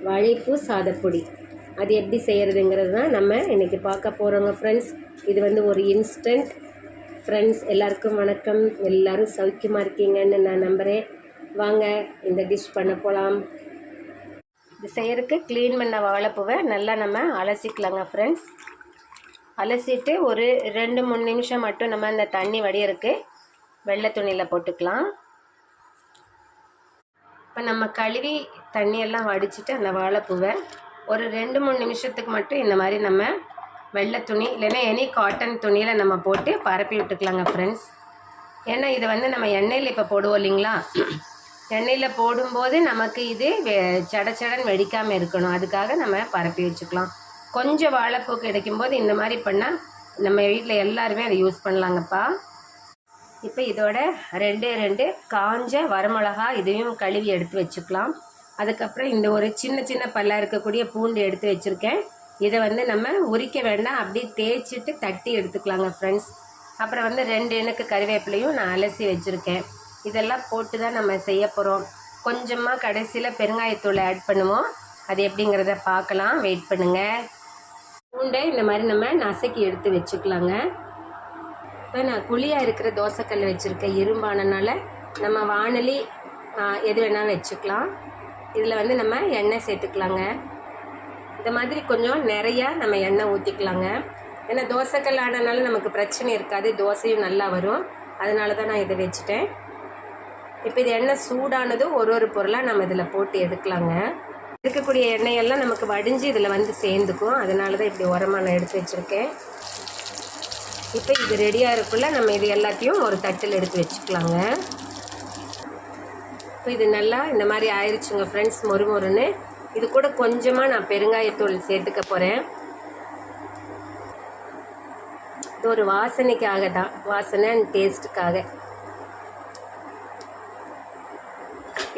வாழைப்பூ சாதப்பொடி. அது எப்படி செய்கிறதுங்கிறது தான் நம்ம இன்றைக்கி பார்க்க போகிறோங்க ஃப்ரெண்ட்ஸ். இது வந்து ஒரு இன்ஸ்டன்ட். ஃப்ரெண்ட்ஸ் எல்லாருக்கும் வணக்கம். எல்லோரும் சௌக்கியமாக இருக்கீங்கன்னு நான் நம்புகிறேன். வாங்க இந்த டிஷ் பண்ண போகலாம். இது செய்கிறதுக்கு க்ளீன் பண்ண வாழைப்பூவை நல்லா நம்ம அலசிக்கலாங்க ஃப்ரெண்ட்ஸ். அலசிட்டு ஒரு 2-3 நிமிஷம் மட்டும் நம்ம அந்த தண்ணி வடியறதுக்கு வெள்ளை துணியில் போட்டுக்கலாம். இப்போ நம்ம கழுவி தண்ணியெல்லாம் வடிச்சிட்டு அந்த வாழைப்பூவை ஒரு 2-3 நிமிஷத்துக்கு மட்டும் இந்த மாதிரி நம்ம வெள்ளை துணி இல்லைன்னா எனி காட்டன் துணியில் நம்ம போட்டு பரப்பி விட்டுக்கலாங்க ஃப்ரெண்ட்ஸ். ஏன்னா இதை வந்து நம்ம எண்ணெயில் இப்போ போடுவோம் இல்லைங்களா, எண்ணெயில் போடும்போது நமக்கு இது சடச்சடன் வெடிக்காமல் இருக்கணும். அதுக்காக நம்ம பரப்பி வச்சுக்கலாம். கொஞ்சம் வாழைப்பூ கிடைக்கும்போது இந்த மாதிரி பண்ணால் நம்ம வீட்டில் எல்லாருமே அதை யூஸ் பண்ணலாங்கப்பா. இப்போ இதோட 2 காஞ்ச வரமிளகா இதையும் கழுவி எடுத்து வச்சுக்கலாம். அதுக்கப்புறம் இந்த ஒரு சின்ன பல்லாக இருக்கக்கூடிய பூண்டு எடுத்து வச்சுருக்கேன். இதை வந்து நம்ம உரிக்க வேண்டாம், அப்படியே தேய்ச்சிட்டு தட்டி எடுத்துக்கலாங்க ஃப்ரெண்ட்ஸ். அப்புறம் வந்து 2 இனுக்கு கறிவேப்பிலையும் நான் அலசி வச்சுருக்கேன். இதெல்லாம் போட்டு தான் நம்ம செய்ய போகிறோம். கொஞ்சமாக கடைசியில் பெருங்காயத்தூளை ஆட் பண்ணுவோம். அது எப்படிங்கிறத பார்க்கலாம், வெயிட் பண்ணுங்கள். பூண்டை இந்த மாதிரி நம்ம நசுக்கி எடுத்து வச்சுக்கலாங்க. இப்போ நான் குழியாக இருக்கிற தோசைக்கல் வச்சுருக்கேன், இரும்பானனால நம்ம வானலி எது வேணாலும் வச்சுக்கலாம். இதில் வந்து நம்ம எண்ணெய் சேர்த்துக்கலாங்க. இந்த மாதிரி கொஞ்சம் நிறையா நம்ம எண்ணெய் ஊற்றிக்கலாங்க. ஏன்னா தோசைக்கல் ஆனனால நமக்கு பிரச்சனை இருக்காது, தோசையும் நல்லா வரும். அதனால தான் நான் இதை வச்சுட்டேன். இப்போ இது எண்ணெய் சூடானதும் ஒரு பொருளாக நம்ம இதில் போட்டு எடுக்கலாங்க. இருக்கக்கூடிய எண்ணெயெல்லாம் நமக்கு வடிஞ்சு இதில் வந்து சேர்ந்துக்கும். அதனால தான் இப்படி உரமாக நான் எடுத்து வச்சுருக்கேன். இப்போ இது ரெடியாக இருக்குள்ள நம்ம இது எல்லாத்தையும் ஒரு தட்டில் எடுத்து வச்சுக்கலாங்க. இப்போ இது நல்லா இந்த மாதிரி ஆயிடுச்சுங்க ஃப்ரெண்ட்ஸ், மொறுன்னு. இது கூட கொஞ்சமாக நான் பெருங்காயத்தூள் சேர்த்துக்க போகிறேன். இது ஒரு வாசனைக்காக தான், வாசனை அண்ட் டேஸ்ட்டுக்காக.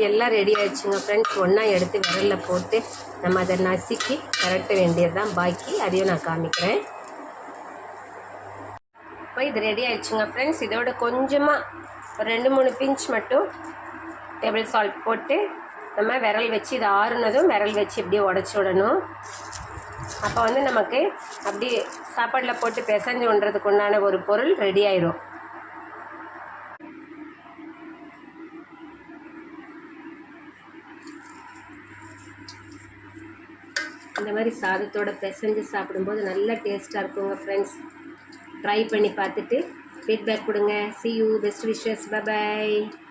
எல்லாம் ரெடி ஆகிடுச்சுங்க ஃப்ரெண்ட்ஸ். ஒன்றா எடுத்து விரலில் போட்டு நம்ம அதை நசுக்கி பரட்ட வேண்டியது தான் பாக்கி. அதையும் நான் காமிக்கிறேன். இப்போ இது ரெடி ஆகிடுச்சுங்க ஃப்ரெண்ட்ஸ். இதோட கொஞ்சமாக ஒரு 2-3 பிஞ்ச் மட்டும் டேபிள் சால்ட் போட்டு நம்ம விரல் வச்சு இது ஆறுனதும் விரல் வச்சு இப்படியே உடச்சி விடணும். அப்போ வந்து நமக்கு அப்படி சாப்பாட்டில் போட்டு பிசைஞ்சு விடுறதுக்கு உண்டான ஒரு பொருள் ரெடி ஆயிடும். இந்த மாதிரி சாதத்தோட பிசைஞ்சு சாப்பிடும்போது நல்லா டேஸ்ட்டாக இருக்குங்க ஃப்ரெண்ட்ஸ். ட்ரை பண்ணி பார்த்துட்டு ஃபீட்பேக் கொடுங்க. See you, best wishes, bye bye.